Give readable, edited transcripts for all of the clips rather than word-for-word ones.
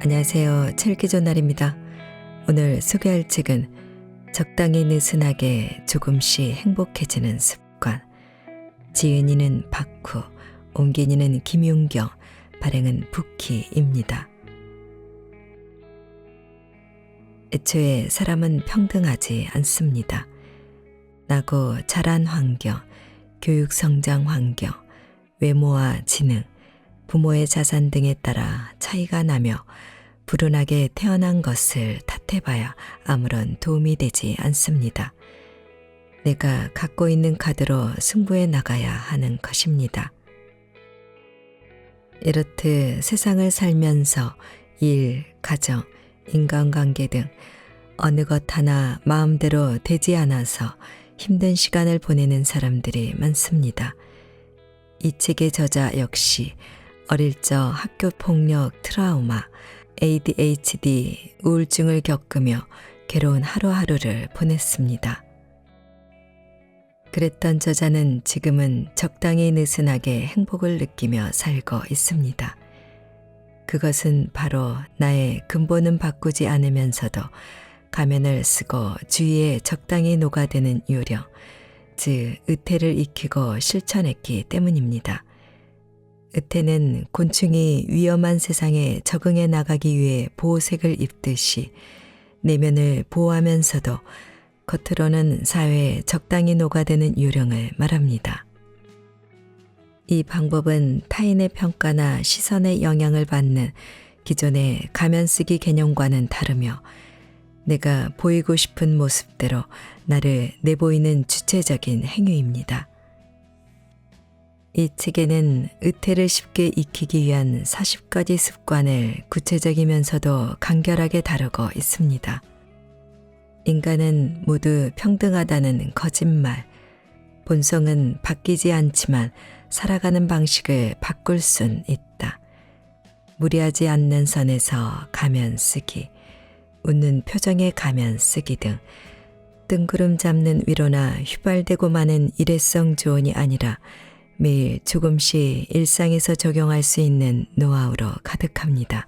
안녕하세요. 책읽기좋은 날입니다. 오늘 소개할 책은 적당히 느슨하게 조금씩 행복해지는 습관. 지은이는 박후, 옮긴이는 김윤경, 발행은 부키입니다. 애초에 사람은 평등하지 않습니다. 나고 자란 환경, 교육 성장 환경, 외모와 지능, 부모의 자산 등에 따라 차이가 나며 불운하게 태어난 것을 탓해봐야 아무런 도움이 되지 않습니다. 내가 갖고 있는 카드로 승부에 나가야 하는 것입니다. 이렇듯 세상을 살면서 일, 가정, 인간관계 등 어느 것 하나 마음대로 되지 않아서 힘든 시간을 보내는 사람들이 많습니다. 이 책의 저자 역시 어릴 적 학교 폭력 트라우마, ADHD, 우울증을 겪으며 괴로운 하루하루를 보냈습니다. 그랬던 저자는 지금은 적당히 느슨하게 행복을 느끼며 살고 있습니다. 그것은 바로 나의 근본은 바꾸지 않으면서도 가면을 쓰고 주위에 적당히 녹아드는 요령, 즉 의태를 익히고 실천했기 때문입니다. 의태는 곤충이 위험한 세상에 적응해 나가기 위해 보호색을 입듯이 내면을 보호하면서도 겉으로는 사회에 적당히 녹아드는 요령을 말합니다. 이 방법은 타인의 평가나 시선의 영향을 받는 기존의 가면쓰기 개념과는 다르며 내가 보이고 싶은 모습대로 나를 내보이는 주체적인 행위입니다. 이 책에는 의태를 쉽게 익히기 위한 40가지 습관을 구체적이면서도 간결하게 다루고 있습니다. 인간은 모두 평등하다는 거짓말, 본성은 바뀌지 않지만 살아가는 방식을 바꿀 순 있다. 무리하지 않는 선에서 가면 쓰기, 웃는 표정에 가면 쓰기 등 뜬구름 잡는 위로나 휘발되고 마는 일회성 조언이 아니라 매일 조금씩 일상에서 적용할 수 있는 노하우로 가득합니다.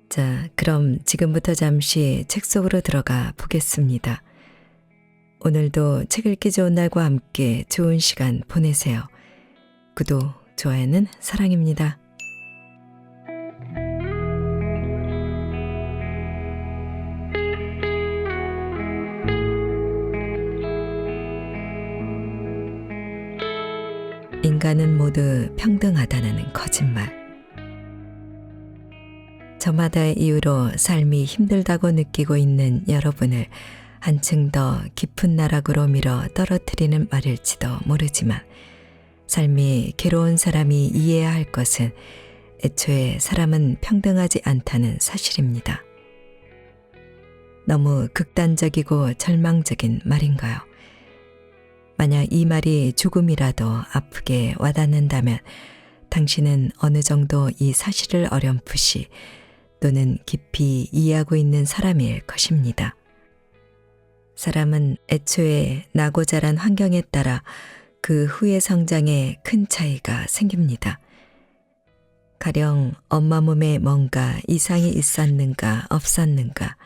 자, 그럼 지금부터 잠시 책 속으로 들어가 보겠습니다. 오늘도 책 읽기 좋은 날과 함께 좋은 시간 보내세요. 구독, 좋아요는 사랑입니다. 인간은 모두 평등하다는 거짓말. 저마다의 이유로 삶이 힘들다고 느끼고 있는 여러분을 한층 더 깊은 나락으로 밀어 떨어뜨리는 말일지도 모르지만 삶이 괴로운 사람이 이해해야 할 것은 애초에 사람은 평등하지 않다는 사실입니다. 너무 극단적이고 절망적인 말인가요? 만약 이 말이 조금이라도 아프게 와닿는다면 당신은 어느 정도 이 사실을 어렴풋이 또는 깊이 이해하고 있는 사람일 것입니다. 사람은 애초에 나고 자란 환경에 따라 그 후의 성장에 큰 차이가 생깁니다. 가령 엄마 몸에 뭔가 이상이 있었는가 없었는가,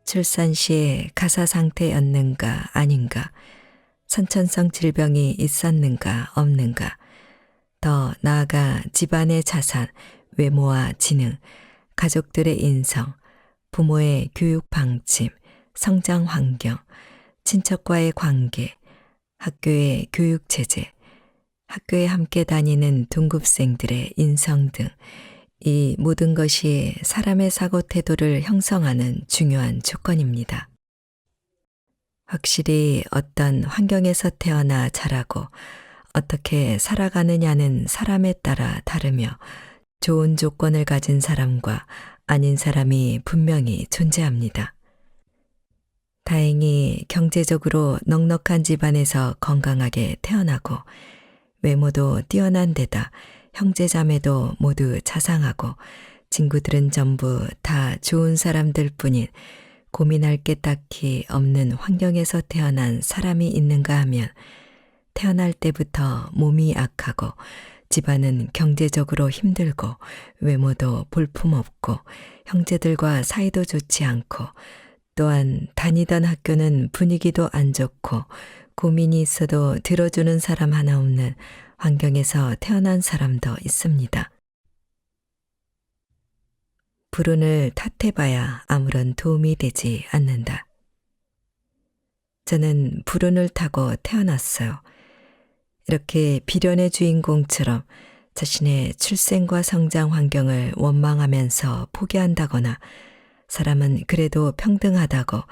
출산 시에 가사 상태였는가 아닌가, 선천성 질병이 있었는가 없는가, 더 나아가 집안의 자산, 외모와 지능, 가족들의 인성, 부모의 교육 방침, 성장 환경, 친척과의 관계, 학교의 교육 체제, 학교에 함께 다니는 동급생들의 인성 등 이 모든 것이 사람의 사고 태도를 형성하는 중요한 조건입니다. 확실히 어떤 환경에서 태어나 자라고 어떻게 살아가느냐는 사람에 따라 다르며 좋은 조건을 가진 사람과 아닌 사람이 분명히 존재합니다. 다행히 경제적으로 넉넉한 집안에서 건강하게 태어나고 외모도 뛰어난 데다 형제자매도 모두 자상하고 친구들은 전부 다 좋은 사람들 뿐인 고민할 게 딱히 없는 환경에서 태어난 사람이 있는가 하면 태어날 때부터 몸이 악하고 집안은 경제적으로 힘들고 외모도 볼품없고 형제들과 사이도 좋지 않고 또한 다니던 학교는 분위기도 안 좋고 고민이 있어도 들어주는 사람 하나 없는 환경에서 태어난 사람도 있습니다. 불운을 탓해봐야 아무런 도움이 되지 않는다. 저는 불운을 타고 태어났어요. 이렇게 비련의 주인공처럼 자신의 출생과 성장 환경을 원망하면서 포기한다거나 사람은 그래도 평등하다고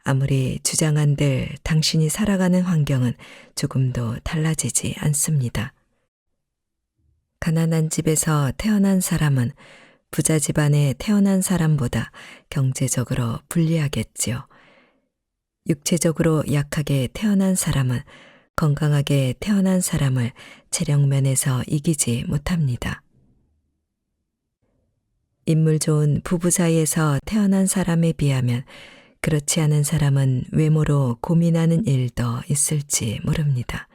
아무리 주장한들 당신이 살아가는 환경은 조금도 달라지지 않습니다. 가난한 집에서 태어난 사람은 부자 집안에 태어난 사람보다 경제적으로 불리하겠지요. 육체적으로 약하게 태어난 사람은 건강하게 태어난 사람을 체력면에서 이기지 못합니다. 인물 좋은 부부 사이에서 태어난 사람에 비하면 그렇지 않은 사람은 외모로 고민하는 일도 있을지 모릅니다.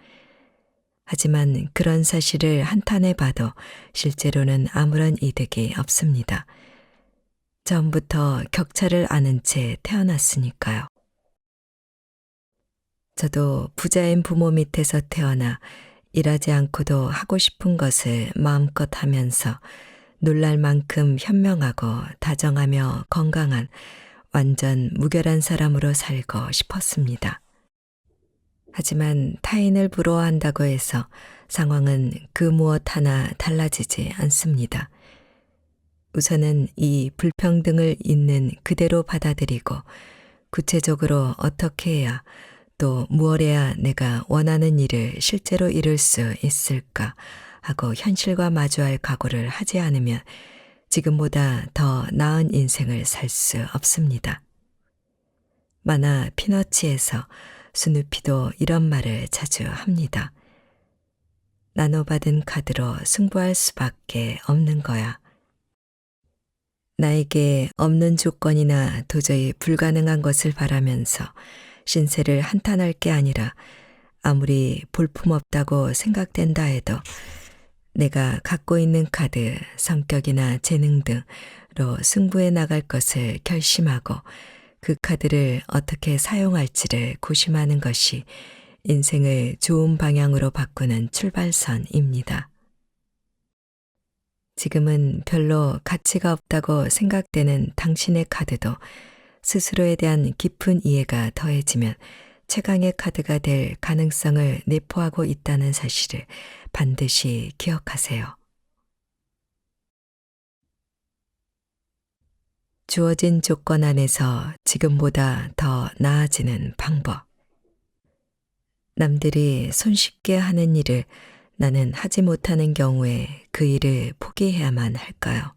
하지만 그런 사실을 한탄해 봐도 실제로는 아무런 이득이 없습니다. 처음부터 격차를 아는 채 태어났으니까요. 저도 부자인 부모 밑에서 태어나 일하지 않고도 하고 싶은 것을 마음껏 하면서 놀랄 만큼 현명하고 다정하며 건강한 완전 무결한 사람으로 살고 싶었습니다. 하지만 타인을 부러워한다고 해서 상황은 그 무엇 하나 달라지지 않습니다. 우선은 이 불평등을 있는 그대로 받아들이고 구체적으로 어떻게 해야 또 무엇 해야 내가 원하는 일을 실제로 이룰 수 있을까 하고 현실과 마주할 각오를 하지 않으면 지금보다 더 나은 인생을 살 수 없습니다. 만화 피너치에서 스누피도 이런 말을 자주 합니다. 나눠받은 카드로 승부할 수밖에 없는 거야. 나에게 없는 조건이나 도저히 불가능한 것을 바라면서 신세를 한탄할 게 아니라 아무리 볼품없다고 생각된다 해도 내가 갖고 있는 카드, 성격이나 재능 등으로 승부해 나갈 것을 결심하고 그 카드를 어떻게 사용할지를 고심하는 것이 인생을 좋은 방향으로 바꾸는 출발선입니다. 지금은 별로 가치가 없다고 생각되는 당신의 카드도 스스로에 대한 깊은 이해가 더해지면 최강의 카드가 될 가능성을 내포하고 있다는 사실을 반드시 기억하세요. 주어진 조건 안에서 지금보다 더 나아지는 방법. 남들이 손쉽게 하는 일을 나는 하지 못하는 경우에 그 일을 포기해야만 할까요?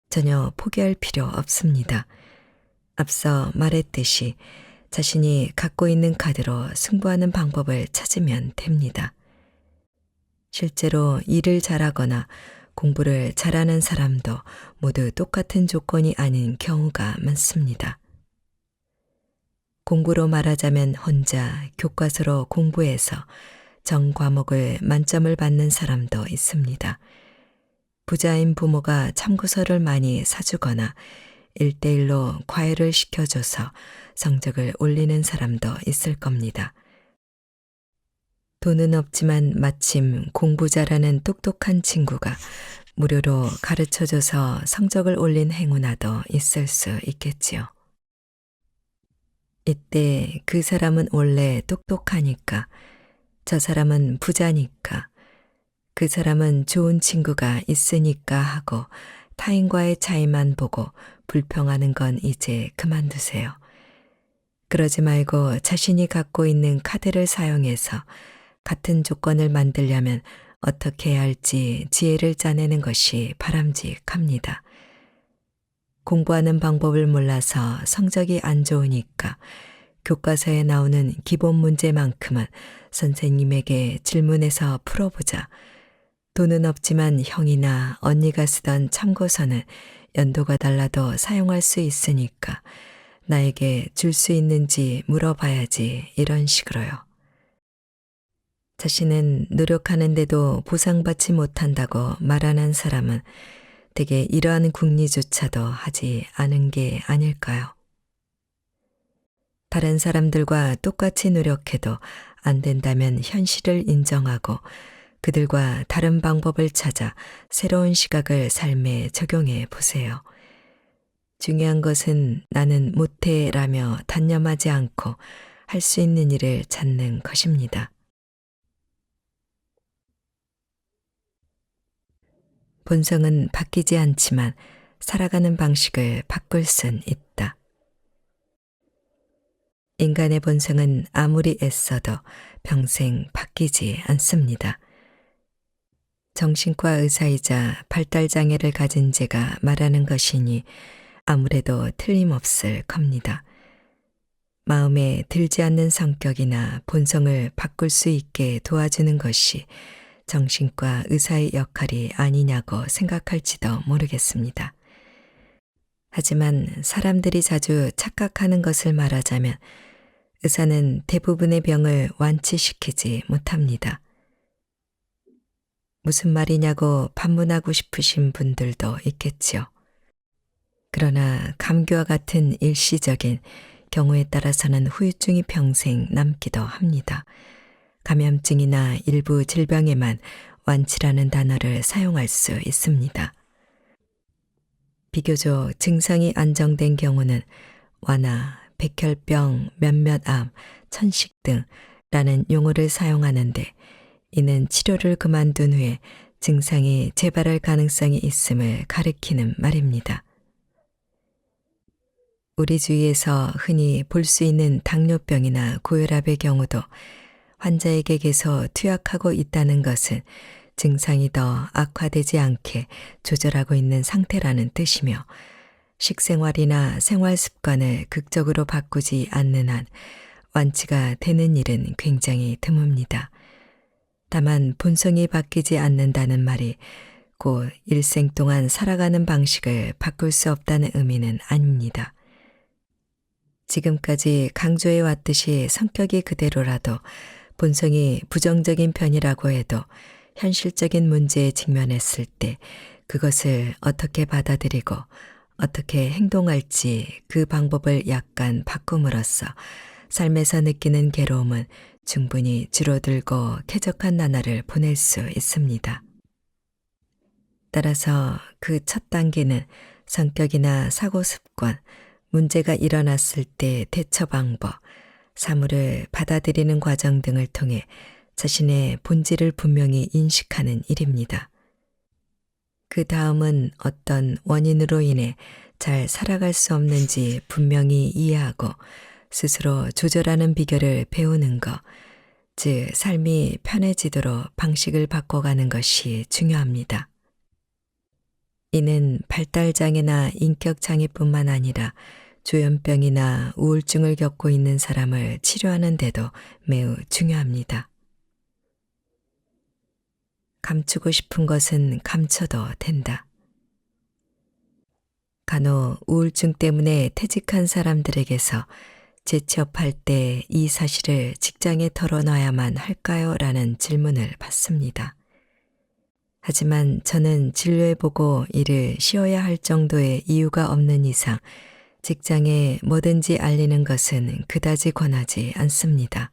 전혀 포기할 필요 없습니다. 앞서 말했듯이 자신이 갖고 있는 카드로 승부하는 방법을 찾으면 됩니다. 실제로 일을 잘하거나 공부를 잘하는 사람도 모두 똑같은 조건이 아닌 경우가 많습니다. 공부로 말하자면 혼자 교과서로 공부해서 전 과목을 만점을 받는 사람도 있습니다. 부자인 부모가 참고서를 많이 사주거나 1:1로 과외를 시켜줘서 성적을 올리는 사람도 있을 겁니다. 돈은 없지만 마침 공부 잘하는 똑똑한 친구가 무료로 가르쳐줘서 성적을 올린 행운아도 있을 수 있겠지요. 이때 그 사람은 원래 똑똑하니까, 저 사람은 부자니까, 그 사람은 좋은 친구가 있으니까 하고 타인과의 차이만 보고 불평하는 건 이제 그만두세요. 그러지 말고 자신이 갖고 있는 카드를 사용해서 같은 조건을 만들려면 어떻게 해야 할지 지혜를 짜내는 것이 바람직합니다. 공부하는 방법을 몰라서 성적이 안 좋으니까 교과서에 나오는 기본 문제만큼은 선생님에게 질문해서 풀어보자. 돈은 없지만 형이나 언니가 쓰던 참고서는 연도가 달라도 사용할 수 있으니까 나에게 줄 수 있는지 물어봐야지, 이런 식으로요. 자신은 노력하는데도 보상받지 못한다고 말하는 사람은 대개 이러한 궁리조차도 하지 않은 게 아닐까요? 다른 사람들과 똑같이 노력해도 안 된다면 현실을 인정하고 그들과 다른 방법을 찾아 새로운 시각을 삶에 적용해 보세요. 중요한 것은 나는 못해라며 단념하지 않고 할 수 있는 일을 찾는 것입니다. 본성은 바뀌지 않지만 살아가는 방식을 바꿀 순 있다. 인간의 본성은 아무리 애써도 평생 바뀌지 않습니다. 정신과 의사이자 발달장애를 가진 제가 말하는 것이니 아무래도 틀림없을 겁니다. 마음에 들지 않는 성격이나 본성을 바꿀 수 있게 도와주는 것이 정신과 의사의 역할이 아니냐고 생각할지도 모르겠습니다. 하지만 사람들이 자주 착각하는 것을 말하자면 의사는 대부분의 병을 완치시키지 못합니다. 무슨 말이냐고 반문하고 싶으신 분들도 있겠지요. 그러나 감기와 같은 일시적인 경우에 따라서는 후유증이 평생 남기도 합니다. 감염증이나 일부 질병에만 완치라는 단어를 사용할 수 있습니다. 비교적 증상이 안정된 경우는 완화, 백혈병, 몇몇암, 천식 등라는 용어를 사용하는데 이는 치료를 그만둔 후에 증상이 재발할 가능성이 있음을 가리키는 말입니다. 우리 주위에서 흔히 볼 수 있는 당뇨병이나 고혈압의 경우도 환자에게 계속 투약하고 있다는 것은 증상이 더 악화되지 않게 조절하고 있는 상태라는 뜻이며 식생활이나 생활 습관을 극적으로 바꾸지 않는 한 완치가 되는 일은 굉장히 드뭅니다. 다만 본성이 바뀌지 않는다는 말이 곧 일생 동안 살아가는 방식을 바꿀 수 없다는 의미는 아닙니다. 지금까지 강조해 왔듯이 성격이 그대로라도 본성이 부정적인 편이라고 해도 현실적인 문제에 직면했을 때 그것을 어떻게 받아들이고 어떻게 행동할지 그 방법을 약간 바꿈으로써 삶에서 느끼는 괴로움은 충분히 줄어들고 쾌적한 나날을 보낼 수 있습니다. 따라서 그 첫 단계는 성격이나 사고 습관, 문제가 일어났을 때 대처 방법, 사물을 받아들이는 과정 등을 통해 자신의 본질을 분명히 인식하는 일입니다. 그 다음은 어떤 원인으로 인해 잘 살아갈 수 없는지 분명히 이해하고 스스로 조절하는 비결을 배우는 것, 즉 삶이 편해지도록 방식을 바꿔가는 것이 중요합니다. 이는 발달장애나 인격장애뿐만 아니라 조현병이나 우울증을 겪고 있는 사람을 치료하는 데도 매우 중요합니다. 감추고 싶은 것은 감춰도 된다. 간혹 우울증 때문에 퇴직한 사람들에게서 재취업할 때 이 사실을 직장에 털어놔야만 할까요? 라는 질문을 받습니다. 하지만 저는 진료해보고 이를 쉬어야 할 정도의 이유가 없는 이상 직장에 뭐든지 알리는 것은 그다지 권하지 않습니다.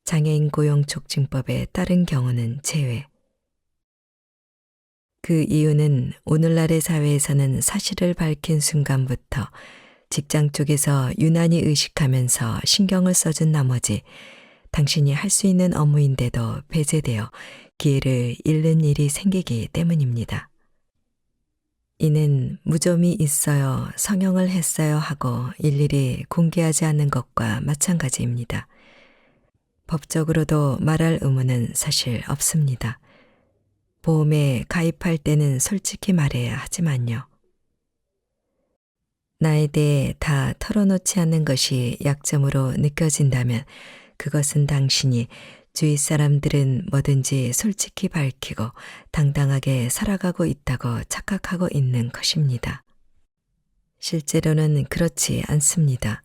장애인 고용 촉진법에 따른 경우는 제외. 그 이유는 오늘날의 사회에서는 사실을 밝힌 순간부터 직장 쪽에서 유난히 의식하면서 신경을 써준 나머지 당신이 할 수 있는 업무인데도 배제되어 기회를 잃는 일이 생기기 때문입니다. 이는 무좀이 있어요, 성형을 했어요 하고 일일이 공개하지 않는 것과 마찬가지입니다. 법적으로도 말할 의무는 사실 없습니다. 보험에 가입할 때는 솔직히 말해야 하지만요. 나에 대해 다 털어놓지 않는 것이 약점으로 느껴진다면 그것은 당신이 주위 사람들은 뭐든지 솔직히 밝히고 당당하게 살아가고 있다고 착각하고 있는 것입니다. 실제로는 그렇지 않습니다.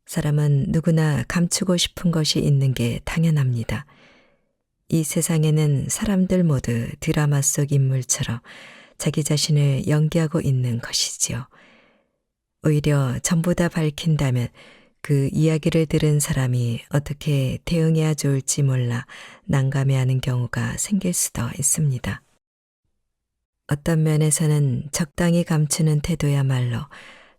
사람은 누구나 감추고 싶은 것이 있는 게 당연합니다. 이 세상에는 사람들 모두 드라마 속 인물처럼 자기 자신을 연기하고 있는 것이지요. 오히려 전부 다 밝힌다면 그 이야기를 들은 사람이 어떻게 대응해야 좋을지 몰라 난감해하는 경우가 생길 수도 있습니다. 어떤 면에서는 적당히 감추는 태도야말로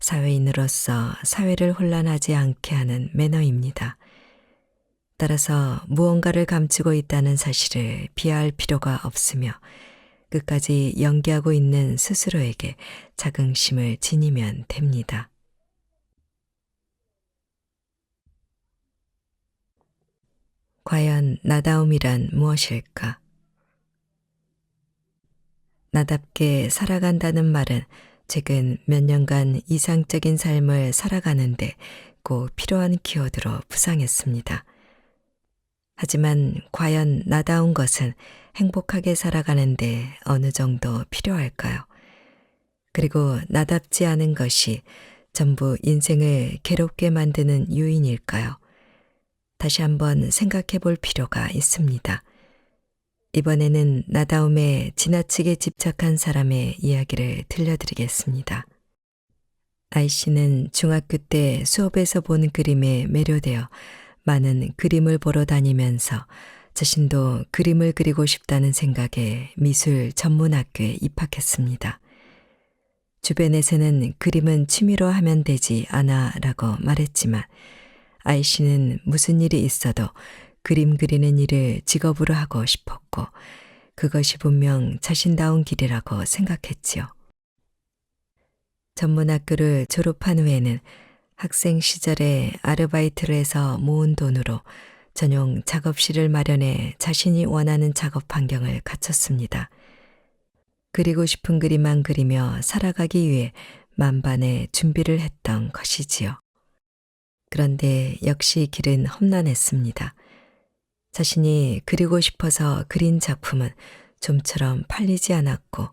사회인으로서 사회를 혼란하지 않게 하는 매너입니다. 따라서 무언가를 감추고 있다는 사실을 비하할 필요가 없으며 끝까지 연기하고 있는 스스로에게 자긍심을 지니면 됩니다. 과연 나다움이란 무엇일까? 나답게 살아간다는 말은 최근 몇 년간 이상적인 삶을 살아가는데 꼭 필요한 키워드로 부상했습니다. 하지만 과연 나다운 것은 행복하게 살아가는데 어느 정도 필요할까요? 그리고 나답지 않은 것이 전부 인생을 괴롭게 만드는 요인일까요? 다시 한번 생각해 볼 필요가 있습니다. 이번에는 나다움에 지나치게 집착한 사람의 이야기를 들려드리겠습니다. 아이씨는 중학교 때 수업에서 본 그림에 매료되어 많은 그림을 보러 다니면서 자신도 그림을 그리고 싶다는 생각에 미술 전문학교에 입학했습니다. 주변에서는 그림은 취미로 하면 되지 않아 라고 말했지만 아이씨는 무슨 일이 있어도 그림 그리는 일을 직업으로 하고 싶었고 그것이 분명 자신다운 길이라고 생각했지요. 전문학교를 졸업한 후에는 학생 시절에 아르바이트를 해서 모은 돈으로 전용 작업실을 마련해 자신이 원하는 작업 환경을 갖췄습니다. 그리고 싶은 그림만 그리며 살아가기 위해 만반의 준비를 했던 것이지요. 그런데 역시 길은 험난했습니다. 자신이 그리고 싶어서 그린 작품은 좀처럼 팔리지 않았고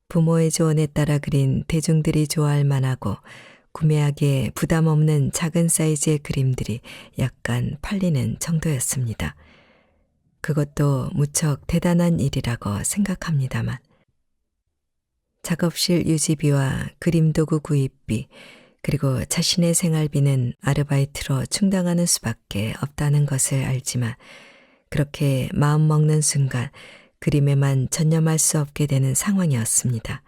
부모의 조언에 따라 그린 대중들이 좋아할 만하고 구매하기에 부담 없는 작은 사이즈의 그림들이 약간 팔리는 정도였습니다. 그것도 무척 대단한 일이라고 생각합니다만 작업실 유지비와 그림 도구 구입비 그리고 자신의 생활비는 아르바이트로 충당하는 수밖에 없다는 것을 알지만 그렇게 마음먹는 순간 그림에만 전념할 수 없게 되는 상황이었습니다.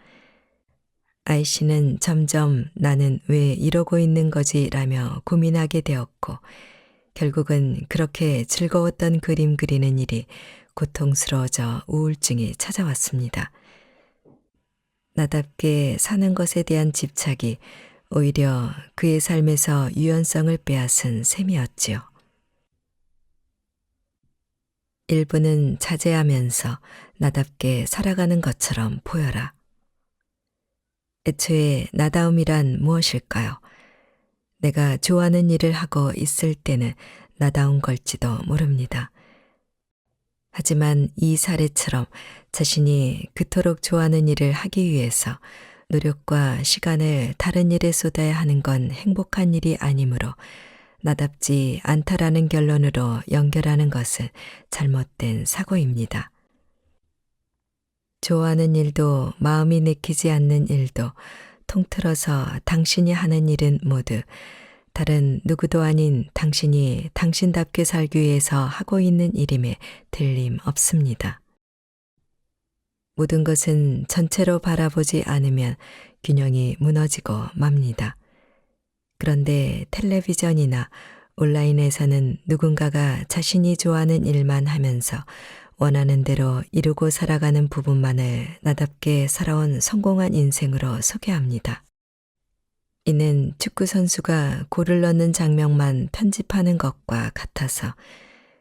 아이씨는 점점 나는 왜 이러고 있는 거지 라며 고민하게 되었고 결국은 그렇게 즐거웠던 그림 그리는 일이 고통스러워져 우울증이 찾아왔습니다. 나답게 사는 것에 대한 집착이 오히려 그의 삶에서 유연성을 빼앗은 셈이었지요. 일부는 자제하면서 나답게 살아가는 것처럼 보여라. 애초에 나다움이란 무엇일까요? 내가 좋아하는 일을 하고 있을 때는 나다운 걸지도 모릅니다. 하지만 이 사례처럼 자신이 그토록 좋아하는 일을 하기 위해서 노력과 시간을 다른 일에 쏟아야 하는 건 행복한 일이 아니므로 나답지 않다라는 결론으로 연결하는 것은 잘못된 사고입니다. 좋아하는 일도 마음이 내키지 않는 일도 통틀어서 당신이 하는 일은 모두 다른 누구도 아닌 당신이 당신답게 살기 위해서 하고 있는 일임에 틀림없습니다. 모든 것은 전체로 바라보지 않으면 균형이 무너지고 맙니다. 그런데 텔레비전이나 온라인에서는 누군가가 자신이 좋아하는 일만 하면서 원하는 대로 이루고 살아가는 부분만을 나답게 살아온 성공한 인생으로 소개합니다. 이는 축구 선수가 골을 넣는 장면만 편집하는 것과 같아서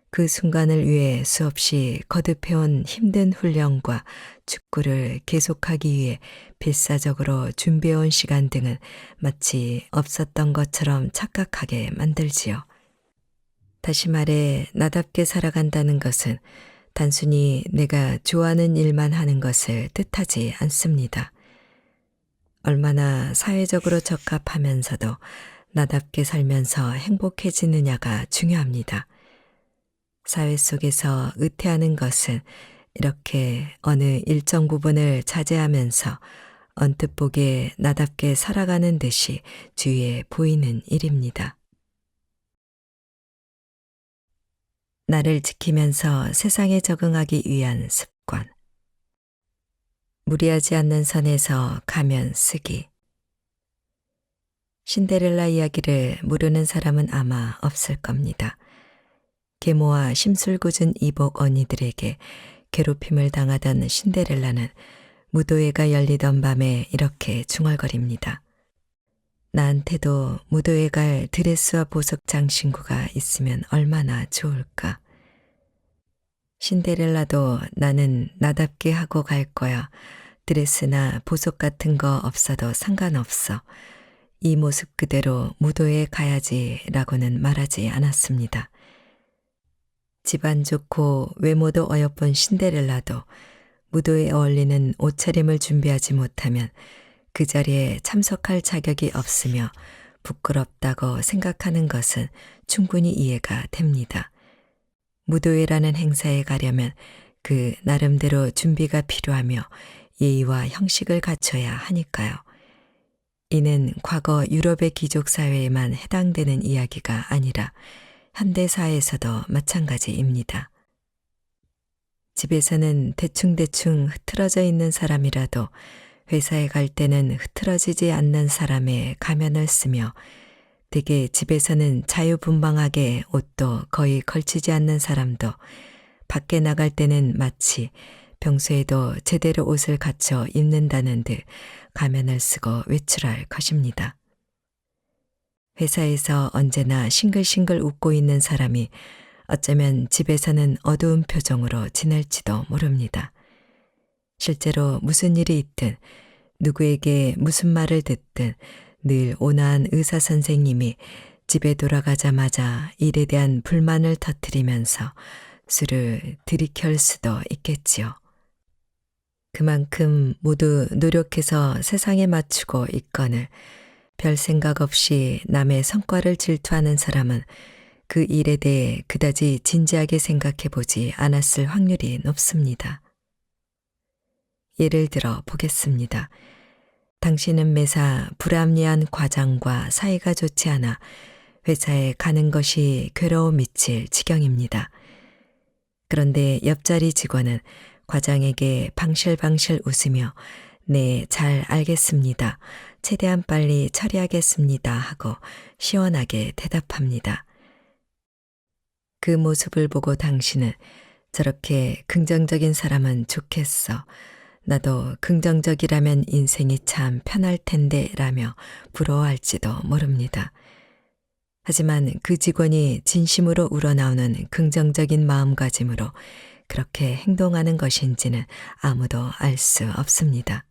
그 순간을 위해 수없이 거듭해온 힘든 훈련과 축구를 계속하기 위해 필사적으로 준비해온 시간 등은 마치 없었던 것처럼 착각하게 만들지요. 다시 말해 나답게 살아간다는 것은 단순히 내가 좋아하는 일만 하는 것을 뜻하지 않습니다. 얼마나 사회적으로 적합하면서도 나답게 살면서 행복해지느냐가 중요합니다. 사회 속에서 의태하는 것은 이렇게 어느 일정 부분을 자제하면서 언뜻 보기에 나답게 살아가는 듯이 주위에 보이는 일입니다. 나를 지키면서 세상에 적응하기 위한 습관. 무리하지 않는 선에서 가면 쓰기. 신데렐라 이야기를 모르는 사람은 아마 없을 겁니다. 계모와 심술궂은 이복 언니들에게 괴롭힘을 당하던 신데렐라는 무도회가 열리던 밤에 이렇게 중얼거립니다. 나한테도 무도회 갈 드레스와 보석 장신구가 있으면 얼마나 좋을까. 신데렐라도 나는 나답게 하고 갈 거야. 드레스나 보석 같은 거 없어도 상관없어. 이 모습 그대로 무도회에 가야지 라고는 말하지 않았습니다. 집안 좋고 외모도 어여쁜 신데렐라도 무도에 어울리는 옷차림을 준비하지 못하면 그 자리에 참석할 자격이 없으며 부끄럽다고 생각하는 것은 충분히 이해가 됩니다. 무도회라는 행사에 가려면 그 나름대로 준비가 필요하며 예의와 형식을 갖춰야 하니까요. 이는 과거 유럽의 귀족사회에만 해당되는 이야기가 아니라 현대사회에서도 마찬가지입니다. 집에서는 대충대충 흐트러져 있는 사람이라도 회사에 갈 때는 흐트러지지 않는 사람의 가면을 쓰며 대개 집에서는 자유분방하게 옷도 거의 걸치지 않는 사람도 밖에 나갈 때는 마치 평소에도 제대로 옷을 갖춰 입는다는 듯 가면을 쓰고 외출할 것입니다. 회사에서 언제나 싱글싱글 웃고 있는 사람이 어쩌면 집에서는 어두운 표정으로 지낼지도 모릅니다. 실제로 무슨 일이 있든 누구에게 무슨 말을 듣든 늘 온화한 의사 선생님이 집에 돌아가자마자 일에 대한 불만을 터뜨리면서 술을 들이켤 수도 있겠지요. 그만큼 모두 노력해서 세상에 맞추고 있거늘 별 생각 없이 남의 성과를 질투하는 사람은 그 일에 대해 그다지 진지하게 생각해 보지 않았을 확률이 높습니다. 예를 들어 보겠습니다. 당신은 매사 불합리한 과장과 사이가 좋지 않아 회사에 가는 것이 괴로워 미칠 지경입니다. 그런데 옆자리 직원은 과장에게 방실방실 웃으며 네, 잘 알겠습니다. 최대한 빨리 처리하겠습니다 하고 시원하게 대답합니다. 그 모습을 보고 당신은 저렇게 긍정적인 사람은 좋겠어. 나도 긍정적이라면 인생이 참 편할 텐데 라며 부러워할지도 모릅니다. 하지만 그 직원이 진심으로 우러나오는 긍정적인 마음가짐으로 그렇게 행동하는 것인지는 아무도 알 수 없습니다.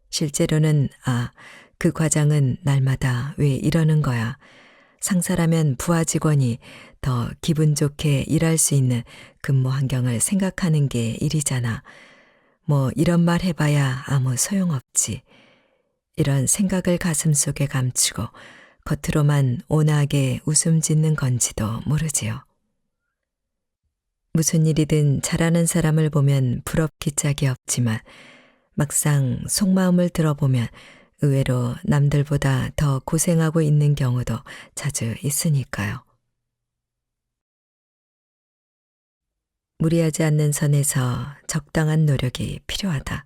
실제로는 그 과장은 날마다 왜 이러는 거야. 상사라면 부하 직원이 더 기분 좋게 일할 수 있는 근무 환경을 생각하는 게 일이잖아. 뭐 이런 말 해봐야 아무 소용없지. 이런 생각을 가슴속에 감추고 겉으로만 온화하게 웃음 짓는 건지도 모르지요. 무슨 일이든 잘하는 사람을 보면 부럽기 짝이 없지만 막상 속마음을 들어보면 의외로 남들보다 더 고생하고 있는 경우도 자주 있으니까요. 무리하지 않는 선에서 적당한 노력이 필요하다.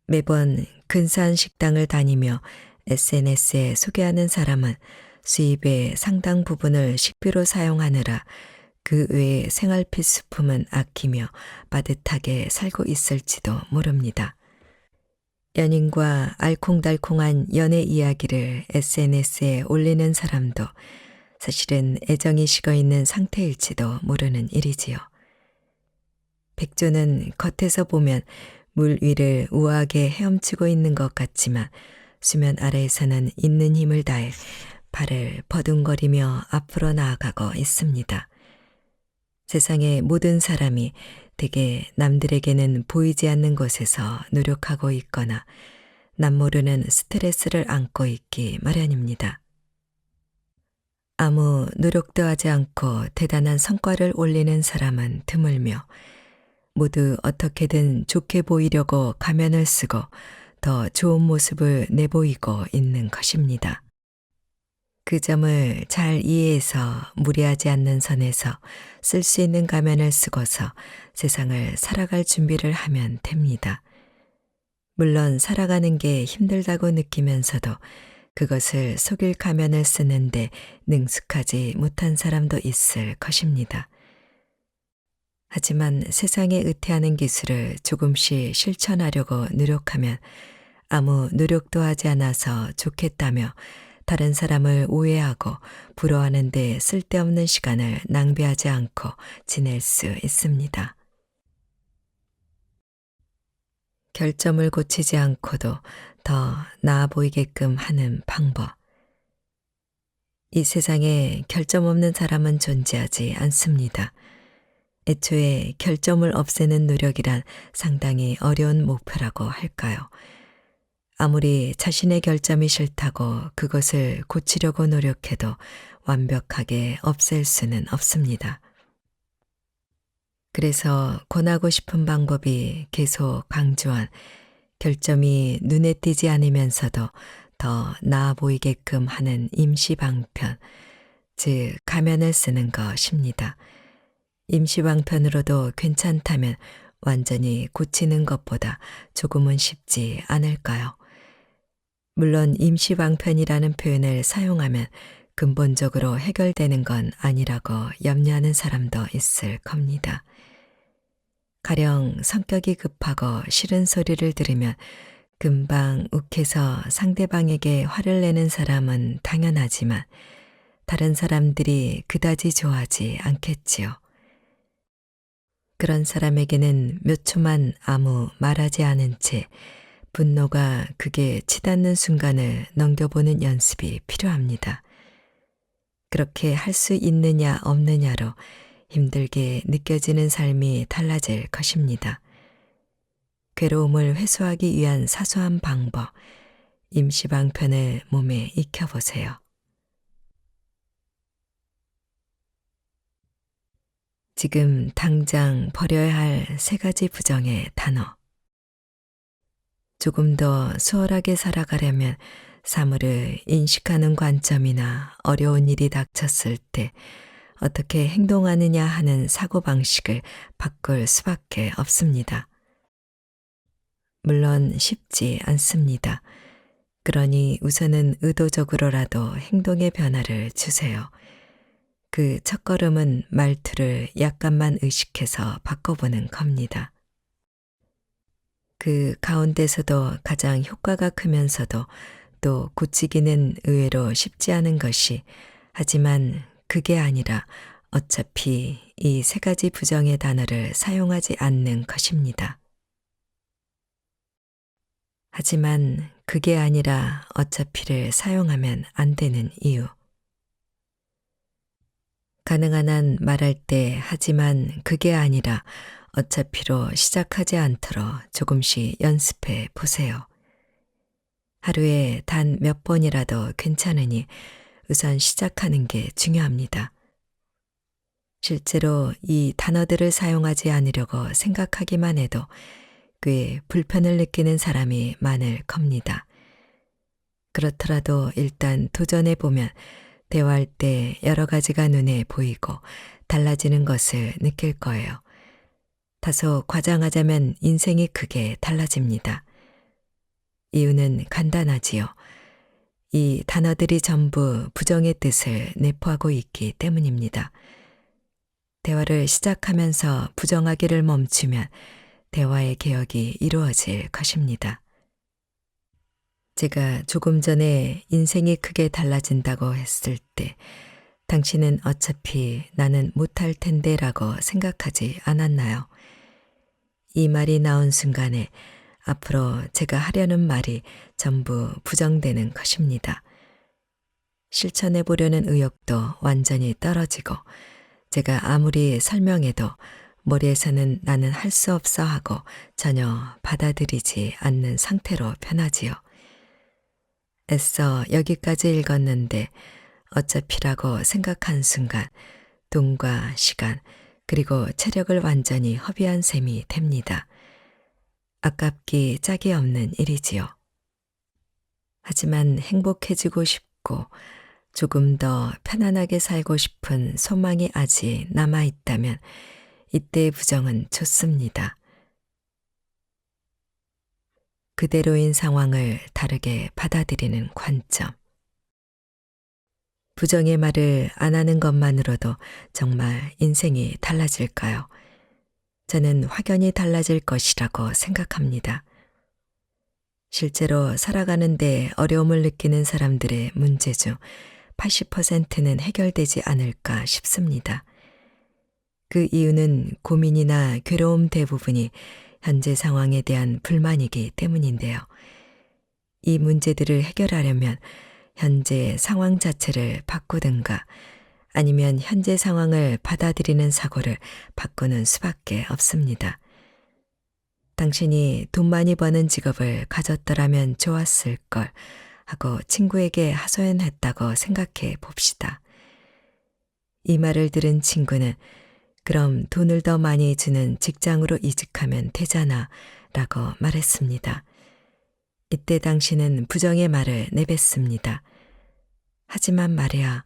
매번 근사한 식당을 다니며 SNS에 소개하는 사람은 수입의 상당 부분을 식비로 사용하느라 그 외의 생활 필수품은 아끼며 빠듯하게 살고 있을지도 모릅니다. 연인과 알콩달콩한 연애 이야기를 SNS에 올리는 사람도 사실은 애정이 식어 있는 상태일지도 모르는 일이지요. 백조는 겉에서 보면 물 위를 우아하게 헤엄치고 있는 것 같지만 수면 아래에서는 있는 힘을 다해 발을 버둥거리며 앞으로 나아가고 있습니다. 세상의 모든 사람이 대개 남들에게는 보이지 않는 곳에서 노력하고 있거나 남모르는 스트레스를 안고 있기 마련입니다. 아무 노력도 하지 않고 대단한 성과를 올리는 사람은 드물며 모두 어떻게든 좋게 보이려고 가면을 쓰고 더 좋은 모습을 내보이고 있는 것입니다. 그 점을 잘 이해해서 무리하지 않는 선에서 쓸 수 있는 가면을 쓰고서 세상을 살아갈 준비를 하면 됩니다. 물론 살아가는 게 힘들다고 느끼면서도 그것을 속일 가면을 쓰는데 능숙하지 못한 사람도 있을 것입니다. 하지만 세상에 의태하는 기술을 조금씩 실천하려고 노력하면 아무 노력도 하지 않아서 좋겠다며 다른 사람을 오해하고 부러워하는 데 쓸데없는 시간을 낭비하지 않고 지낼 수 있습니다. 결점을 고치지 않고도 더 나아 보이게끔 하는 방법. 이 세상에 결점 없는 사람은 존재하지 않습니다. 애초에 결점을 없애는 노력이란 상당히 어려운 목표라고 할까요? 아무리 자신의 결점이 싫다고 그것을 고치려고 노력해도 완벽하게 없앨 수는 없습니다. 그래서 권하고 싶은 방법이 계속 강조한 결점이 눈에 띄지 않으면서도 더 나아 보이게끔 하는 임시 방편, 즉 가면을 쓰는 것입니다. 임시 방편으로도 괜찮다면 완전히 고치는 것보다 조금은 쉽지 않을까요? 물론 임시 방편이라는 표현을 사용하면 근본적으로 해결되는 건 아니라고 염려하는 사람도 있을 겁니다. 가령 성격이 급하고 싫은 소리를 들으면 금방 욱해서 상대방에게 화를 내는 사람은 당연하지만 다른 사람들이 그다지 좋아하지 않겠지요. 그런 사람에게는 몇 초만 아무 말하지 않은 채 분노가 극에 치닫는 순간을 넘겨보는 연습이 필요합니다. 그렇게 할 수 있느냐 없느냐로 힘들게 느껴지는 삶이 달라질 것입니다. 괴로움을 해소하기 위한 사소한 방법, 임시방편을 몸에 익혀보세요. 지금 당장 버려야 할 3가지 부정의 단어. 조금 더 수월하게 살아가려면 사물을 인식하는 관점이나 어려운 일이 닥쳤을 때 어떻게 행동하느냐 하는 사고방식을 바꿀 수밖에 없습니다. 물론 쉽지 않습니다. 그러니 우선은 의도적으로라도 행동의 변화를 주세요. 그 첫걸음은 말투를 약간만 의식해서 바꿔보는 겁니다. 그 가운데서도 가장 효과가 크면서도 또 고치기는 의외로 쉽지 않은 것이 하지만 그게 아니라 어차피 이 3가지 부정의 단어를 사용하지 않는 것입니다. 하지만 그게 아니라 어차피를 사용하면 안 되는 이유. 가능한 한 말할 때 하지만 그게 아니라 어차피로 시작하지 않도록 조금씩 연습해 보세요. 하루에 단 몇 번이라도 괜찮으니 우선 시작하는 게 중요합니다. 실제로 이 단어들을 사용하지 않으려고 생각하기만 해도 꽤 불편을 느끼는 사람이 많을 겁니다. 그렇더라도 일단 도전해 보면 대화할 때 여러 가지가 눈에 보이고 달라지는 것을 느낄 거예요. 다소 과장하자면 인생이 크게 달라집니다. 이유는 간단하지요. 이 단어들이 전부 부정의 뜻을 내포하고 있기 때문입니다. 대화를 시작하면서 부정하기를 멈추면 대화의 개혁이 이루어질 것입니다. 제가 조금 전에 인생이 크게 달라진다고 했을 때 당신은 어차피 나는 못할 텐데 라고 생각하지 않았나요? 이 말이 나온 순간에 앞으로 제가 하려는 말이 전부 부정되는 것입니다. 실천해 보려는 의욕도 완전히 떨어지고 제가 아무리 설명해도 머리에서는 나는 할 수 없어 하고 전혀 받아들이지 않는 상태로 변하지요. 애써 여기까지 읽었는데 어차피라고 생각한 순간 돈과 시간 그리고 체력을 완전히 허비한 셈이 됩니다. 아깝기 짝이 없는 일이지요. 하지만 행복해지고 싶고 조금 더 편안하게 살고 싶은 소망이 아직 남아있다면 이때의 부정은 좋습니다. 그대로인 상황을 다르게 받아들이는 관점. 부정의 말을 안 하는 것만으로도 정말 인생이 달라질까요? 저는 확연히 달라질 것이라고 생각합니다. 실제로 살아가는데 어려움을 느끼는 사람들의 문제 중 80%는 해결되지 않을까 싶습니다. 그 이유는 고민이나 괴로움 대부분이 현재 상황에 대한 불만이기 때문인데요. 이 문제들을 해결하려면 현재 상황 자체를 바꾸든가 아니면 현재 상황을 받아들이는 사고를 바꾸는 수밖에 없습니다. 당신이 돈 많이 버는 직업을 가졌더라면 좋았을 걸 하고 친구에게 하소연했다고 생각해 봅시다. 이 말을 들은 친구는 그럼 돈을 더 많이 주는 직장으로 이직하면 되잖아 라고 말했습니다. 이때 당신은 부정의 말을 내뱉습니다. 하지만 말이야,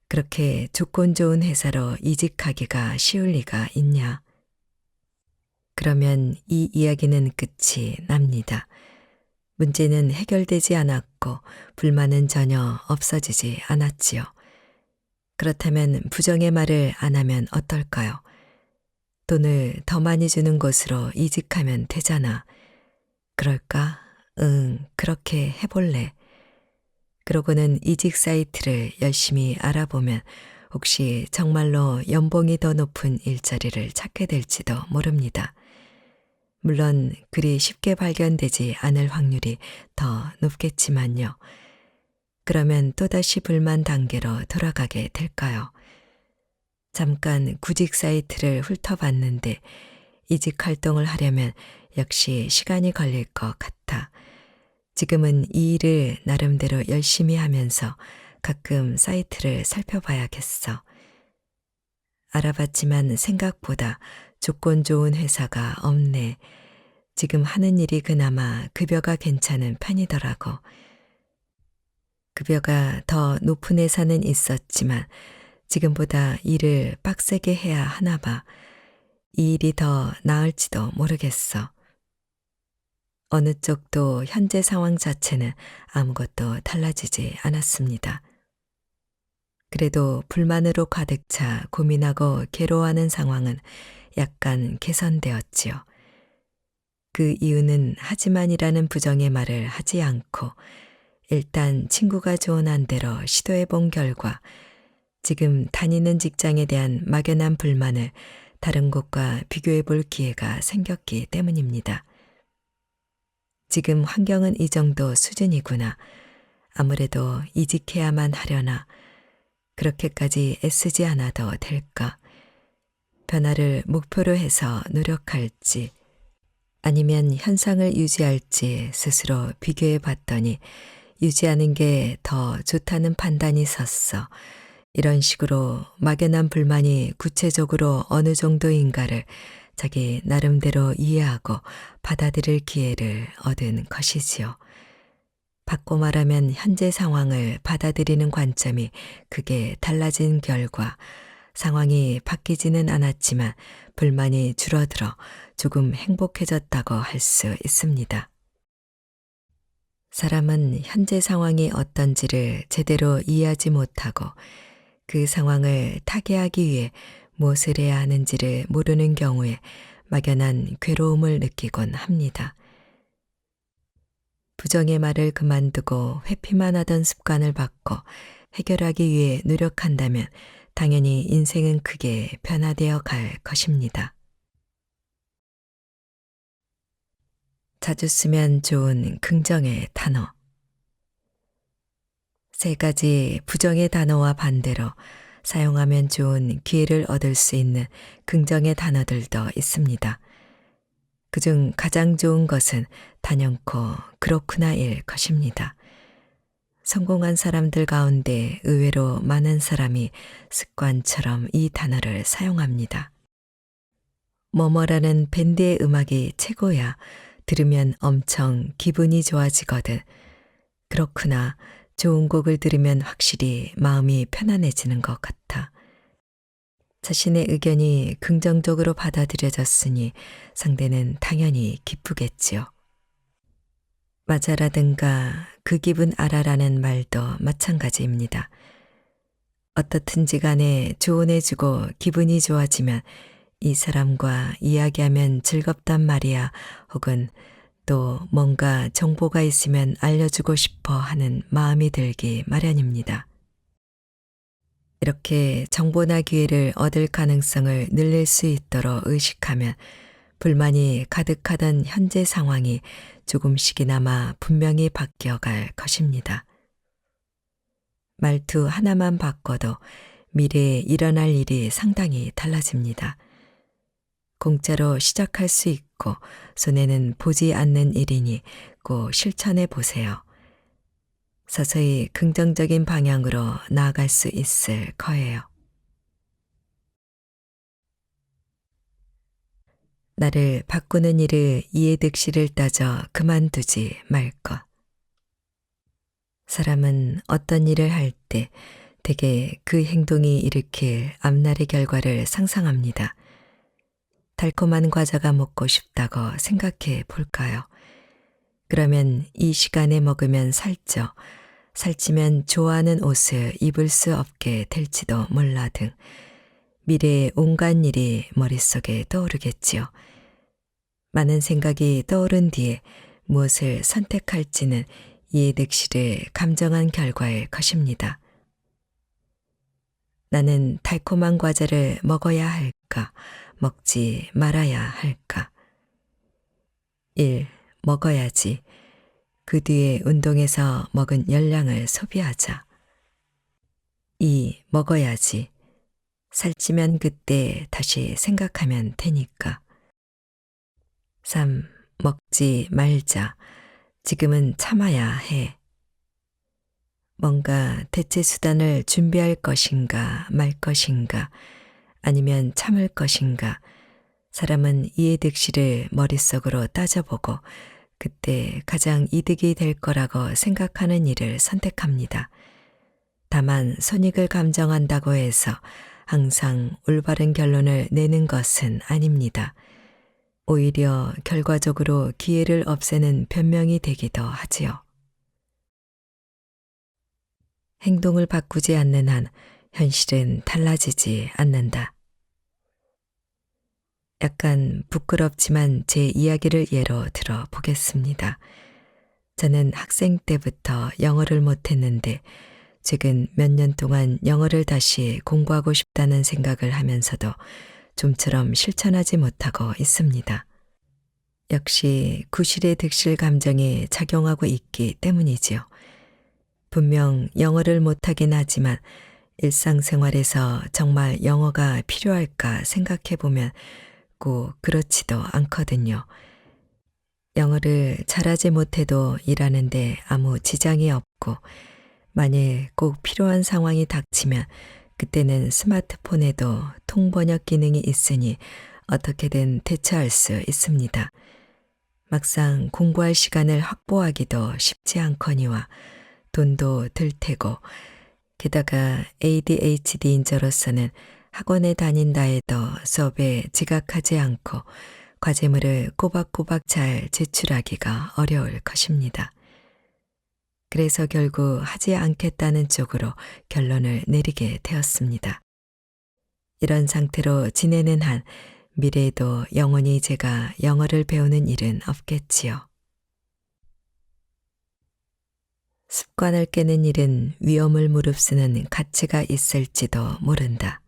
그렇게 조건 좋은 회사로 이직하기가 쉬울 리가 있냐? 그러면 이 이야기는 끝이 납니다. 문제는 해결되지 않았고 불만은 전혀 없어지지 않았지요. 그렇다면 부정의 말을 안 하면 어떨까요? 돈을 더 많이 주는 곳으로 이직하면 되잖아. 그럴까? 응, 그렇게 해볼래. 그러고는 이직 사이트를 열심히 알아보면 혹시 정말로 연봉이 더 높은 일자리를 찾게 될지도 모릅니다. 물론 그리 쉽게 발견되지 않을 확률이 더 높겠지만요. 그러면 또다시 불만 단계로 돌아가게 될까요? 잠깐 구직 사이트를 훑어봤는데 이직 활동을 하려면 역시 시간이 걸릴 것 같아. 지금은 이 일을 나름대로 열심히 하면서 가끔 사이트를 살펴봐야겠어. 알아봤지만 생각보다 조건 좋은 회사가 없네. 지금 하는 일이 그나마 급여가 괜찮은 편이더라고. 급여가 더 높은 회사는 있었지만 지금보다 일을 빡세게 해야 하나 봐. 이 일이 더 나을지도 모르겠어. 어느 쪽도 현재 상황 자체는 아무것도 달라지지 않았습니다. 그래도 불만으로 가득 차 고민하고 괴로워하는 상황은 약간 개선되었지요. 그 이유는 하지만이라는 부정의 말을 하지 않고 일단 친구가 조언한 대로 시도해 본 결과 지금 다니는 직장에 대한 막연한 불만을 다른 곳과 비교해 볼 기회가 생겼기 때문입니다. 지금 환경은 이 정도 수준이구나. 아무래도 이직해야만 하려나. 그렇게까지 애쓰지 않아도 될까? 변화를 목표로 해서 노력할지 아니면 현상을 유지할지 스스로 비교해 봤더니 유지하는 게 더 좋다는 판단이 섰어. 이런 식으로 막연한 불만이 구체적으로 어느 정도인가를 자기 나름대로 이해하고 받아들일 기회를 얻은 것이지요. 바꿔 말하면 현재 상황을 받아들이는 관점이 크게 달라진 결과 상황이 바뀌지는 않았지만 불만이 줄어들어 조금 행복해졌다고 할 수 있습니다. 사람은 현재 상황이 어떤지를 제대로 이해하지 못하고 그 상황을 타개하기 위해 무엇을 해야 하는지를 모르는 경우에 막연한 괴로움을 느끼곤 합니다. 부정의 말을 그만두고 회피만 하던 습관을 바꿔 해결하기 위해 노력한다면 당연히 인생은 크게 변화되어 갈 것입니다. 자주 쓰면 좋은 긍정의 단어. 3가지 부정의 단어와 반대로 사용하면 좋은 기회를 얻을 수 있는 긍정의 단어들도 있습니다. 그중 가장 좋은 것은 단연코 그렇구나일 것입니다. 성공한 사람들 가운데 의외로 많은 사람이 습관처럼 이 단어를 사용합니다. 뭐뭐라는 밴드의 음악이 최고야. 들으면 엄청 기분이 좋아지거든. 그렇구나. 좋은 곡을 들으면 확실히 마음이 편안해지는 것 같아. 자신의 의견이 긍정적으로 받아들여졌으니 상대는 당연히 기쁘겠지요. 맞아라든가 그 기분 알아라는 말도 마찬가지입니다. 어떻든지 간에 조언해주고 기분이 좋아지면 이 사람과 이야기하면 즐겁단 말이야, 혹은 또 뭔가 정보가 있으면 알려주고 싶어 하는 마음이 들기 마련입니다. 이렇게 정보나 기회를 얻을 가능성을 늘릴 수 있도록 의식하면 불만이 가득하던 현재 상황이 조금씩이나마 분명히 바뀌어갈 것입니다. 말투 하나만 바꿔도 미래에 일어날 일이 상당히 달라집니다. 공짜로 시작할 수 있고 손해는 보지 않는 일이니 꼭 실천해 보세요. 서서히 긍정적인 방향으로 나아갈 수 있을 거예요. 나를 바꾸는 일을 이해득실을 따져 그만두지 말 것. 사람은 어떤 일을 할 때 대개 그 행동이 일으킬 앞날의 결과를 상상합니다. 달콤한 과자가 먹고 싶다고 생각해 볼까요? 그러면 이 시간에 먹으면 살쪄, 살찌면 좋아하는 옷을 입을 수 없게 될지도 몰라 등 미래의 온갖 일이 머릿속에 떠오르겠지요. 많은 생각이 떠오른 뒤에 무엇을 선택할지는 이해득실을 감정한 결과일 것입니다. 나는 달콤한 과자를 먹어야 할까, 먹지 말아야 할까? 1. 먹어야지. 그 뒤에 운동해서 먹은 열량을 소비하자. 2. 먹어야지. 살찌면 그때 다시 생각하면 되니까. 3. 먹지 말자. 지금은 참아야 해. 뭔가 대체 수단을 준비할 것인가 말 것인가, 아니면 참을 것인가, 사람은 이해득실을 머릿속으로 따져보고 그때 가장 이득이 될 거라고 생각하는 일을 선택합니다. 다만 손익을 감정한다고 해서 항상 올바른 결론을 내는 것은 아닙니다. 오히려 결과적으로 기회를 없애는 변명이 되기도 하지요. 행동을 바꾸지 않는 한 현실은 달라지지 않는다. 약간 부끄럽지만 제 이야기를 예로 들어 보겠습니다. 저는 학생 때부터 영어를 못했는데 최근 몇 년 동안 영어를 다시 공부하고 싶다는 생각을 하면서도 좀처럼 실천하지 못하고 있습니다. 역시 구실의 득실 감정이 작용하고 있기 때문이지요. 분명 영어를 못하긴 하지만 일상생활에서 정말 영어가 필요할까 생각해 보면 꼭 그렇지도 않거든요. 영어를 잘하지 못해도 일하는데 아무 지장이 없고, 만일 꼭 필요한 상황이 닥치면 그때는 스마트폰에도 통번역 기능이 있으니 어떻게든 대처할 수 있습니다. 막상 공부할 시간을 확보하기도 쉽지 않거니와 돈도 들 테고, 게다가 ADHD인 저로서는 학원에 다닌다 해도 수업에 지각하지 않고 과제물을 꼬박꼬박 잘 제출하기가 어려울 것입니다. 그래서 결국 하지 않겠다는 쪽으로 결론을 내리게 되었습니다. 이런 상태로 지내는 한 미래에도 영원히 제가 영어를 배우는 일은 없겠지요. 습관을 깨는 일은 위험을 무릅쓰는 가치가 있을지도 모른다.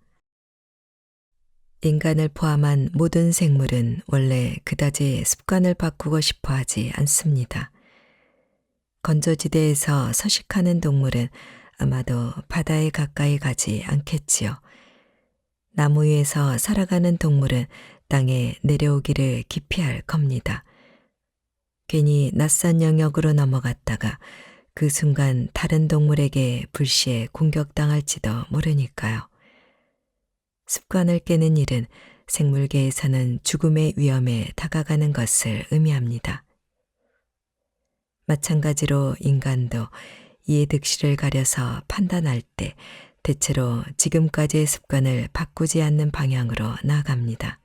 인간을 포함한 모든 생물은 원래 그다지 습관을 바꾸고 싶어 하지 않습니다. 건조지대에서 서식하는 동물은 아마도 바다에 가까이 가지 않겠지요. 나무 위에서 살아가는 동물은 땅에 내려오기를 기피할 겁니다. 괜히 낯선 영역으로 넘어갔다가 그 순간 다른 동물에게 불시에 공격당할지도 모르니까요. 습관을 깨는 일은 생물계에서는 죽음의 위험에 다가가는 것을 의미합니다. 마찬가지로 인간도 이의 득실을 가려서 판단할 때 대체로 지금까지의 습관을 바꾸지 않는 방향으로 나아갑니다.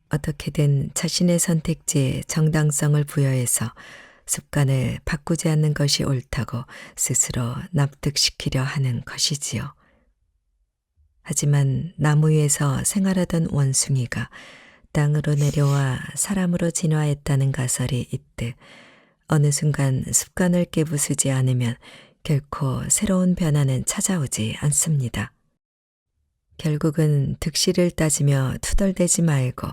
어떻게든 자신의 선택지에 정당성을 부여해서 습관을 바꾸지 않는 것이 옳다고 스스로 납득시키려 하는 것이지요. 하지만 나무 위에서 생활하던 원숭이가 땅으로 내려와 사람으로 진화했다는 가설이 있듯 어느 순간 습관을 깨부수지 않으면 결코 새로운 변화는 찾아오지 않습니다. 결국은 득실을 따지며 투덜대지 말고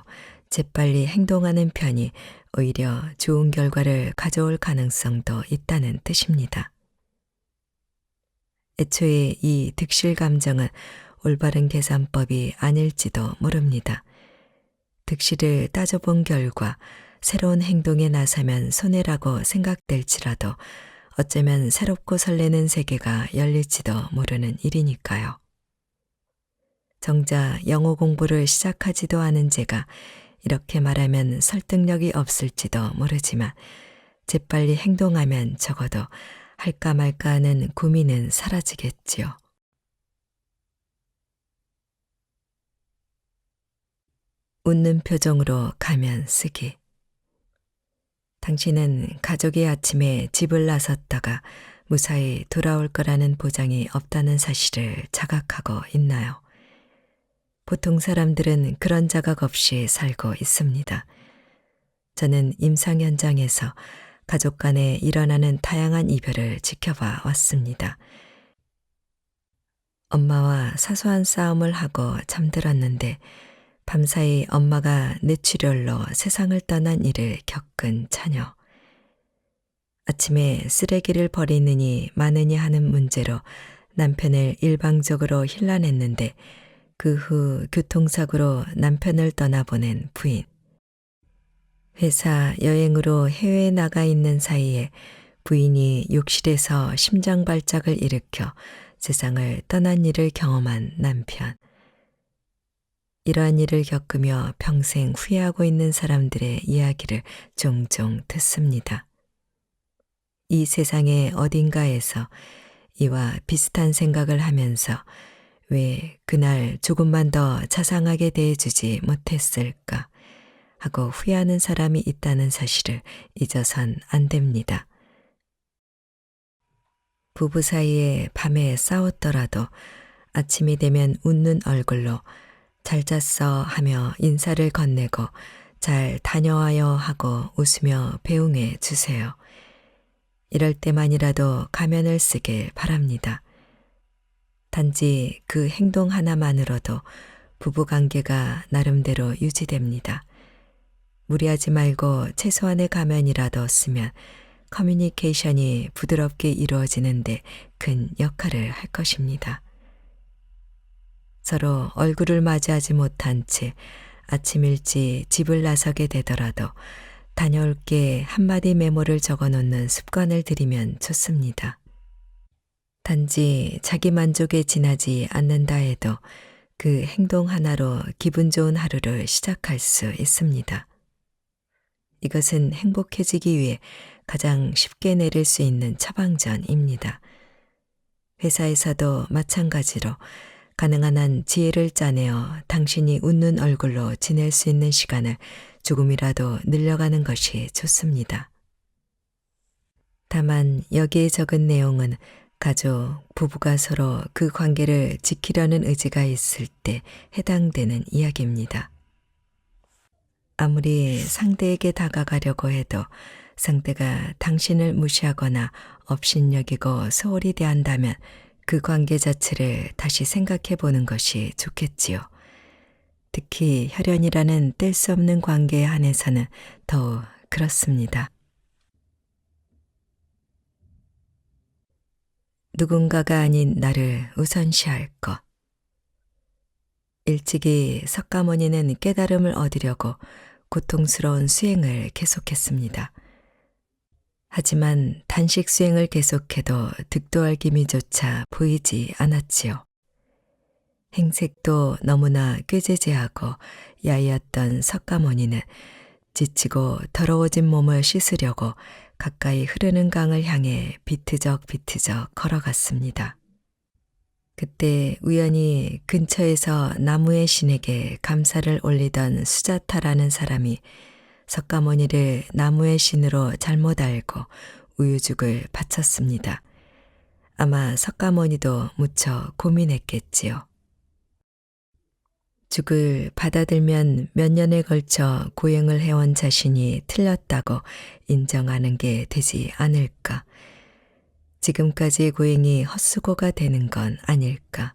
재빨리 행동하는 편이 오히려 좋은 결과를 가져올 가능성도 있다는 뜻입니다. 애초에 이 득실 감정은 올바른 계산법이 아닐지도 모릅니다. 득실을 따져본 결과 새로운 행동에 나서면 손해라고 생각될지라도 어쩌면 새롭고 설레는 세계가 열릴지도 모르는 일이니까요. 정작 영어 공부를 시작하지도 않은 제가 이렇게 말하면 설득력이 없을지도 모르지만 재빨리 행동하면 적어도 할까 말까 하는 고민은 사라지겠지요. 웃는 표정으로 가면 쓰기. 당신은 가족이 아침에 집을 나섰다가 무사히 돌아올 거라는 보장이 없다는 사실을 자각하고 있나요? 보통 사람들은 그런 자각 없이 살고 있습니다. 저는 임상 현장에서 가족 간에 일어나는 다양한 이별을 지켜봐 왔습니다. 엄마와 사소한 싸움을 하고 잠들었는데 밤사이 엄마가 뇌출혈로 세상을 떠난 일을 겪은 자녀. 아침에 쓰레기를 버리느니 마느니 하는 문제로 남편을 일방적으로 힐난했는데 그 후 교통사고로 남편을 떠나보낸 부인. 회사 여행으로 해외에 나가 있는 사이에 부인이 욕실에서 심장 발작을 일으켜 세상을 떠난 일을 경험한 남편. 이러한 일을 겪으며 평생 후회하고 있는 사람들의 이야기를 종종 듣습니다. 이 세상의 어딘가에서 이와 비슷한 생각을 하면서 왜 그날 조금만 더 자상하게 대해주지 못했을까 하고 후회하는 사람이 있다는 사실을 잊어선 안 됩니다. 부부 사이에 밤에 싸웠더라도 아침이 되면 웃는 얼굴로 잘 잤어 하며 인사를 건네고 잘 다녀와요 하고 웃으며 배웅해 주세요. 이럴 때만이라도 가면을 쓰길 바랍니다. 단지 그 행동 하나만으로도 부부관계가 나름대로 유지됩니다. 무리하지 말고 최소한의 가면이라도 쓰면 커뮤니케이션이 부드럽게 이루어지는데 큰 역할을 할 것입니다. 서로 얼굴을 맞이하지 못한 채 아침 일찍 집을 나서게 되더라도 다녀올게 한마디 메모를 적어 놓는 습관을 들이면 좋습니다. 단지 자기 만족에 지나지 않는다 해도 그 행동 하나로 기분 좋은 하루를 시작할 수 있습니다. 이것은 행복해지기 위해 가장 쉽게 내릴 수 있는 처방전입니다. 회사에서도 마찬가지로 가능한 한 지혜를 짜내어 당신이 웃는 얼굴로 지낼 수 있는 시간을 조금이라도 늘려가는 것이 좋습니다. 다만 여기에 적은 내용은 가족, 부부가 서로 그 관계를 지키려는 의지가 있을 때 해당되는 이야기입니다. 아무리 상대에게 다가가려고 해도 상대가 당신을 무시하거나 업신여기고 소홀히 대한다면 그 관계 자체를 다시 생각해 보는 것이 좋겠지요. 특히 혈연이라는 뗄 수 없는 관계에 한해서는 더욱 그렇습니다. 누군가가 아닌 나를 우선시할 것. 일찍이 석가모니는 깨달음을 얻으려고 고통스러운 수행을 계속했습니다. 하지만 단식 수행을 계속해도 득도할 기미조차 보이지 않았지요. 행색도 너무나 꾀죄죄하고 야이었던 석가모니는 지치고 더러워진 몸을 씻으려고 가까이 흐르는 강을 향해 비트적 걸어갔습니다. 그때 우연히 근처에서 나무의 신에게 감사를 올리던 수자타라는 사람이 석가모니를 나무의 신으로 잘못 알고 우유죽을 바쳤습니다. 아마 석가모니도 무척 고민했겠지요. 죽을 받아들면 몇 년에 걸쳐 고행을 해온 자신이 틀렸다고 인정하는 게 되지 않을까. 지금까지의 고행이 헛수고가 되는 건 아닐까.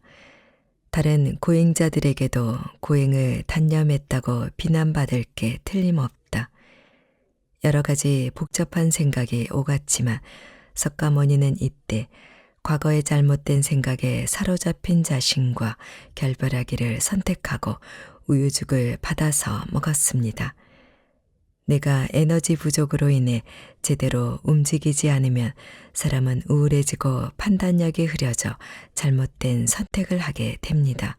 다른 고행자들에게도 고행을 단념했다고 비난받을 게 틀림없다. 여러 가지 복잡한 생각이 오갔지만 석가모니는 이때 과거의 잘못된 생각에 사로잡힌 자신과 결별하기를 선택하고 우유죽을 받아서 먹었습니다. 내가 에너지 부족으로 인해 제대로 움직이지 않으면 사람은 우울해지고 판단력이 흐려져 잘못된 선택을 하게 됩니다.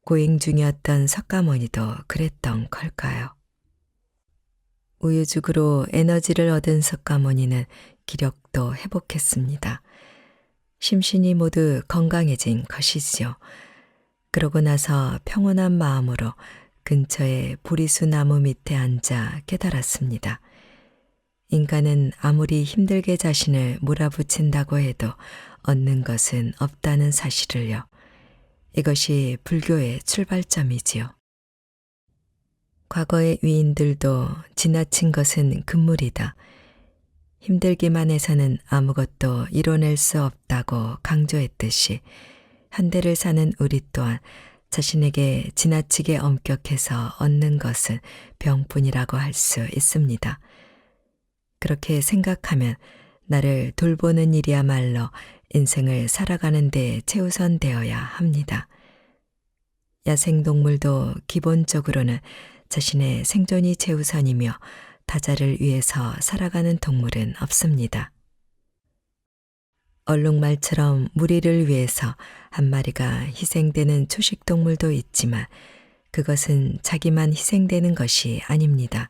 고행 중이었던 석가모니도 그랬던 걸까요? 우유죽으로 에너지를 얻은 석가모니는 기력도 회복했습니다. 심신이 모두 건강해진 것이지요. 그러고 나서 평온한 마음으로 근처의 보리수 나무 밑에 앉아 깨달았습니다. 인간은 아무리 힘들게 자신을 몰아붙인다고 해도 얻는 것은 없다는 사실을요. 이것이 불교의 출발점이지요. 과거의 위인들도 지나친 것은 금물이다. 힘들기만 해서는 아무것도 이뤄낼 수 없다고 강조했듯이 현대를 사는 우리 또한 자신에게 지나치게 엄격해서 얻는 것은 병뿐이라고 할 수 있습니다. 그렇게 생각하면 나를 돌보는 일이야말로 인생을 살아가는 데 최우선되어야 합니다. 야생동물도 기본적으로는 자신의 생존이 최우선이며 타자를 위해서 살아가는 동물은 없습니다. 얼룩말처럼 무리를 위해서 한 마리가 희생되는 초식동물도 있지만 그것은 자기만 희생되는 것이 아닙니다.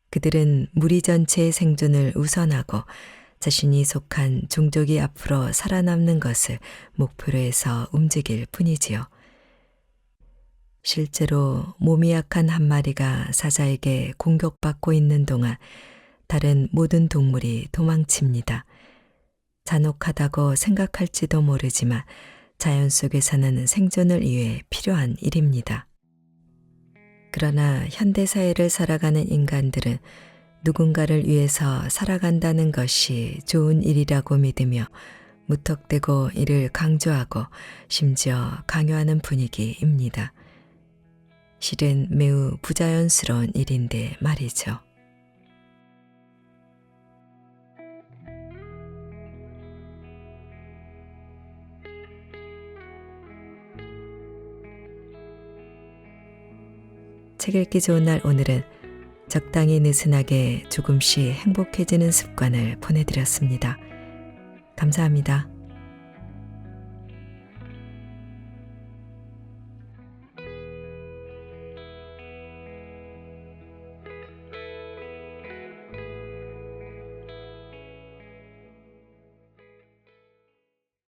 그들은 무리 전체의 생존을 우선하고 자신이 속한 종족이 앞으로 살아남는 것을 목표로 해서 움직일 뿐이지요. 실제로 몸이 약한 한 마리가 사자에게 공격받고 있는 동안 다른 모든 동물이 도망칩니다. 잔혹하다고 생각할지도 모르지만 자연 속에서는 생존을 위해 필요한 일입니다. 그러나 현대사회를 살아가는 인간들은 누군가를 위해서 살아간다는 것이 좋은 일이라고 믿으며 무턱대고 이를 강조하고 심지어 강요하는 분위기입니다. 실은 매우 부자연스러운 일인데 말이죠. 책 읽기 좋은 날 오늘은 적당히 느슨하게 조금씩 행복해지는 습관을 보내드렸습니다. 감사합니다.